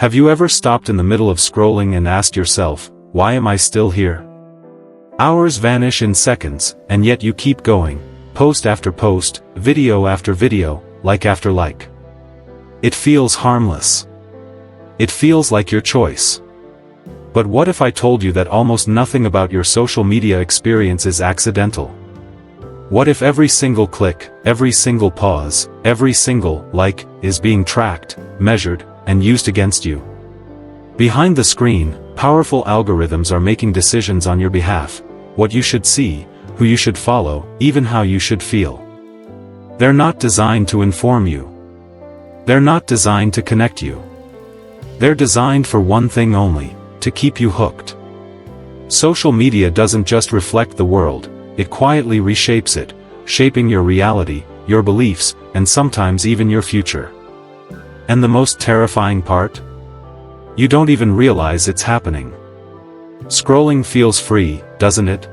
Have you ever stopped in the middle of scrolling and asked yourself, why am I still here? Hours vanish in seconds, and yet you keep going, post after post, video after video, like after like. It feels harmless. It feels like your choice. But what if I told you that almost nothing about your social media experience is accidental? What if every single click, every single pause, every single like, is being tracked, measured, and used against you? Behind the screen, powerful algorithms are making decisions on your behalf, what you should see, who you should follow, even how you should feel. They're not designed to inform you. They're not designed to connect you. They're designed for one thing only: to keep you hooked. Social media doesn't just reflect the world, it quietly reshapes it, shaping your reality, your beliefs, and sometimes even your future. And the most terrifying part? You don't even realize it's happening. Scrolling feels free, doesn't it?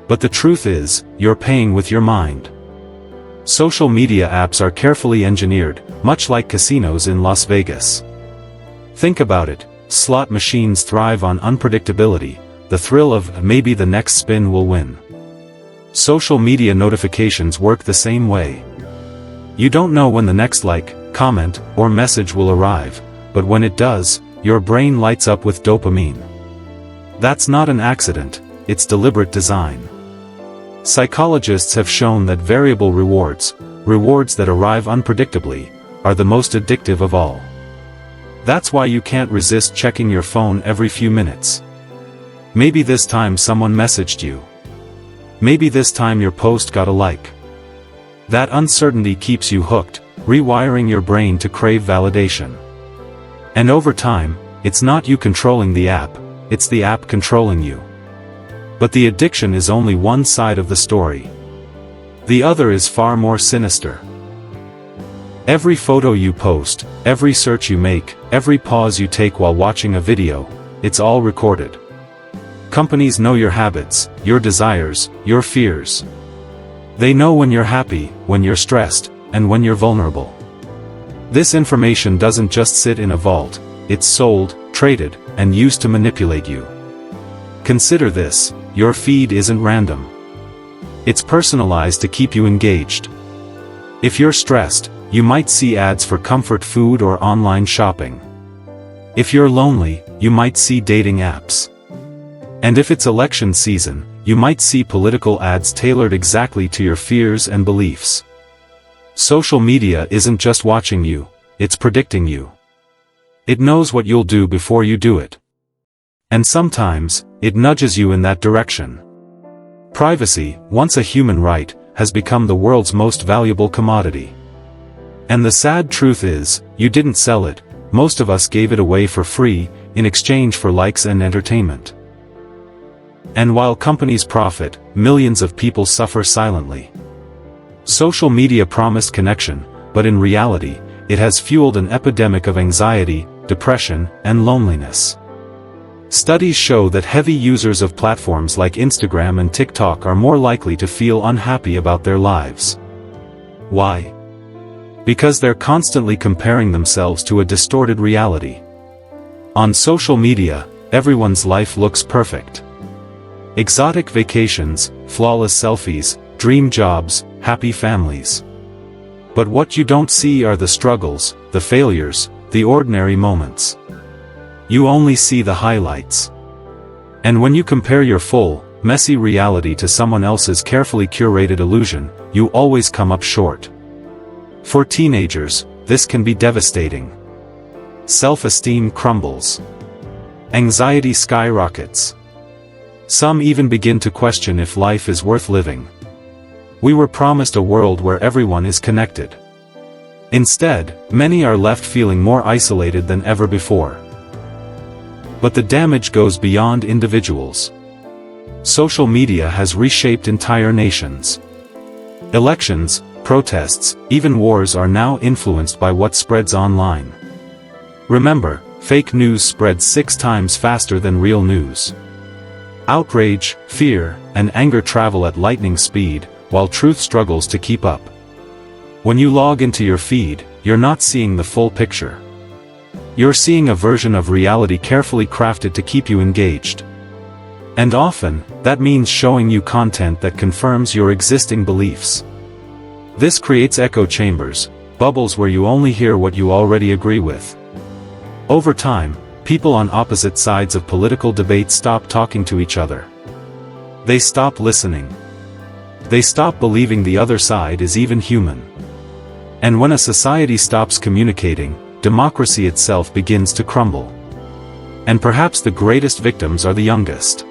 But the truth is, you're paying with your mind. Social media apps are carefully engineered, much like casinos in Las Vegas. Think about it. Slot machines thrive on unpredictability, the thrill of maybe the next spin will win. Social media notifications work the same way. You don't know when the next like, comment, or message will arrive, but when it does, your brain lights up with dopamine. That's not an accident, it's deliberate design. Psychologists have shown that variable rewards, rewards that arrive unpredictably, are the most addictive of all. That's why you can't resist checking your phone every few minutes. Maybe this time someone messaged you. Maybe this time your post got a like. That uncertainty keeps you hooked, rewiring your brain to crave validation. And over time, it's not you controlling the app, it's the app controlling you. But the addiction is only one side of the story. The other is far more sinister. Every photo you post, every search you make, every pause you take while watching a video, it's all recorded. Companies know your habits, your desires, your fears. They know when you're happy, when you're stressed, and when you're vulnerable. This information doesn't just sit in a vault, it's sold, traded, and used to manipulate you. Consider this: your feed isn't random. It's personalized to keep you engaged. If you're stressed, you might see ads for comfort food or online shopping. If you're lonely, you might see dating apps. And if it's election season, you might see political ads tailored exactly to your fears and beliefs. Social media isn't just watching you, it's predicting you. It knows what you'll do before you do it. And sometimes, it nudges you in that direction. Privacy, once a human right, has become the world's most valuable commodity. And the sad truth is, you didn't sell it, most of us gave it away for free, in exchange for likes and entertainment. And while companies profit, millions of people suffer silently. Social media promised connection, but in reality, it has fueled an epidemic of anxiety, depression, and loneliness. Studies show that heavy users of platforms like Instagram and TikTok are more likely to feel unhappy about their lives. Why? Because they're constantly comparing themselves to a distorted reality. On social media, everyone's life looks perfect. Exotic vacations, flawless selfies, dream jobs, happy families. But what you don't see are the struggles, the failures, the ordinary moments. You only see the highlights. And when you compare your full, messy reality to someone else's carefully curated illusion, you always come up short. For teenagers, this can be devastating. Self-esteem crumbles. Anxiety skyrockets. Some even begin to question if life is worth living. We were promised a world where everyone is connected. Instead, many are left feeling more isolated than ever before. But the damage goes beyond individuals. Social media has reshaped entire nations. Elections, protests, even wars are now influenced by what spreads online. Remember, fake news spreads 6 times faster than real news. Outrage, fear, and anger travel at lightning speed, while truth struggles to keep up. When you log into your feed, you're not seeing the full picture. You're seeing a version of reality carefully crafted to keep you engaged. And often, that means showing you content that confirms your existing beliefs. This creates echo chambers, bubbles where you only hear what you already agree with. Over time, people on opposite sides of political debate stop talking to each other. They stop listening. They stop believing the other side is even human. And when a society stops communicating, democracy itself begins to crumble. And perhaps the greatest victims are the youngest.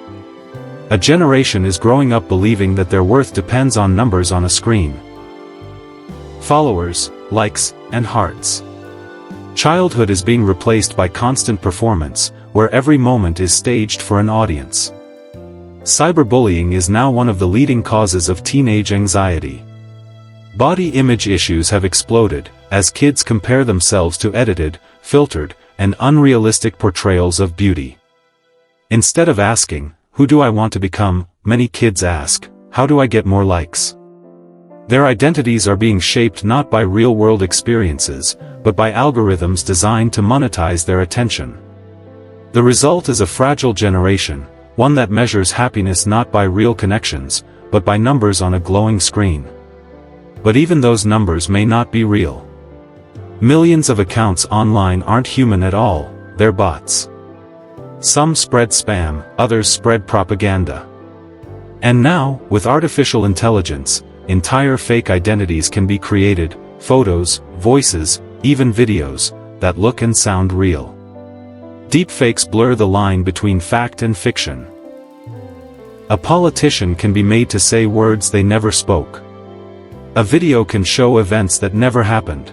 A generation is growing up believing that their worth depends on numbers on a screen. Followers, likes, and hearts. Childhood is being replaced by constant performance, where every moment is staged for an audience. Cyberbullying is now one of the leading causes of teenage anxiety. Body image issues have exploded, as kids compare themselves to edited, filtered, and unrealistic portrayals of beauty. Instead of asking, "Who do I want to become?" many kids ask, "How do I get more likes?" Their identities are being shaped not by real-world experiences, but by algorithms designed to monetize their attention. The result is a fragile generation, one that measures happiness not by real connections, but by numbers on a glowing screen. But even those numbers may not be real. Millions of accounts online aren't human at all, they're bots. Some spread spam, others spread propaganda. And now, with artificial intelligence, entire fake identities can be created, photos, voices, even videos, that look and sound real. Deepfakes blur the line between fact and fiction. A politician can be made to say words they never spoke. A video can show events that never happened.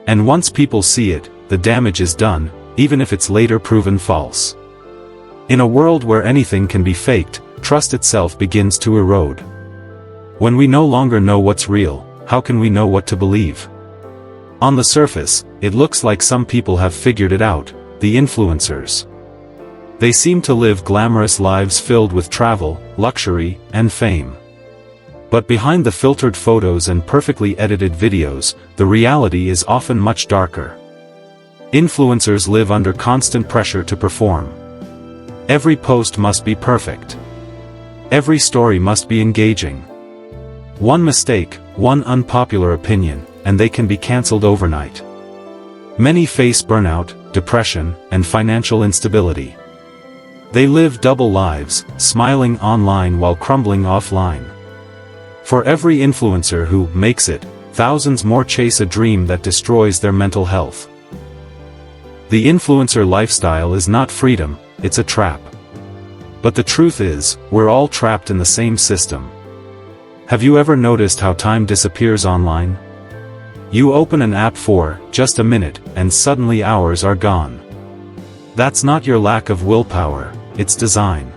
And once people see it, the damage is done, even if it's later proven false. In a world where anything can be faked, trust itself begins to erode. When we no longer know what's real, how can we know what to believe? On the surface, it looks like some people have figured it out, the influencers. They seem to live glamorous lives filled with travel, luxury, and fame. But behind the filtered photos and perfectly edited videos, the reality is often much darker. Influencers live under constant pressure to perform. Every post must be perfect. Every story must be engaging. One mistake, one unpopular opinion, and they can be cancelled overnight. Many face burnout, depression, and financial instability. They live double lives, smiling online while crumbling offline. For every influencer who makes it, thousands more chase a dream that destroys their mental health. The influencer lifestyle is not freedom, it's a trap. But the truth is, we're all trapped in the same system. Have you ever noticed how time disappears online? You open an app for just a minute, and suddenly hours are gone. That's not your lack of willpower, it's design.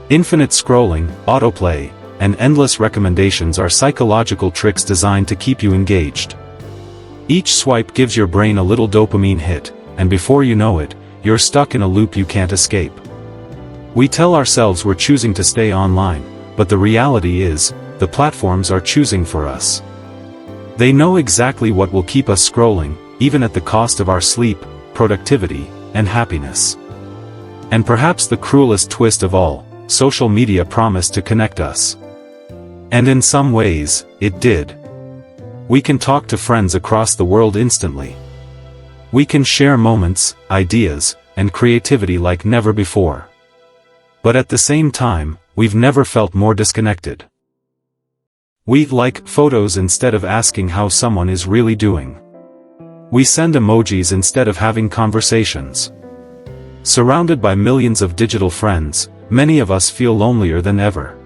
Infinite scrolling, autoplay, and endless recommendations are psychological tricks designed to keep you engaged. Each swipe gives your brain a little dopamine hit, and before you know it, you're stuck in a loop you can't escape. We tell ourselves we're choosing to stay online, but the reality is, the platforms are choosing for us. They know exactly what will keep us scrolling, even at the cost of our sleep, productivity, and happiness. And perhaps the cruelest twist of all, social media promised to connect us. And in some ways, it did. We can talk to friends across the world instantly. We can share moments, ideas, and creativity like never before. But at the same time, we've never felt more disconnected. We like photos instead of asking how someone is really doing. We send emojis instead of having conversations. Surrounded by millions of digital friends, many of us feel lonelier than ever.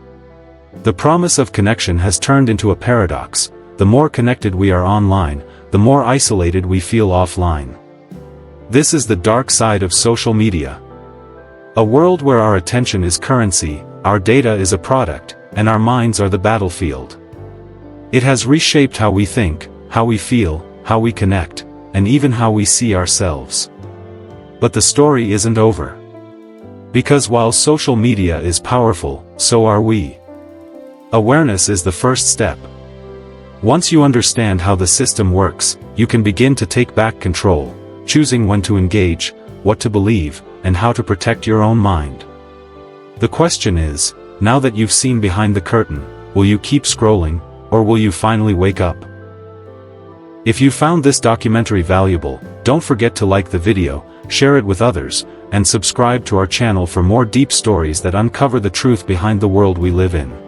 The promise of connection has turned into a paradox. The more connected we are online, the more isolated we feel offline. This is the dark side of social media. A world where our attention is currency, our data is a product, and our minds are the battlefield. It has reshaped how we think, how we feel, how we connect, and even how we see ourselves. But the story isn't over. Because while social media is powerful, so are we. Awareness is the first step. Once you understand how the system works, you can begin to take back control. choosing when to engage, what to believe, and how to protect your own mind. The question is, now that you've seen behind the curtain, will you keep scrolling, or will you finally wake up? If you found this documentary valuable, don't forget to like the video, share it with others, and subscribe to our channel for more deep stories that uncover the truth behind the world we live in.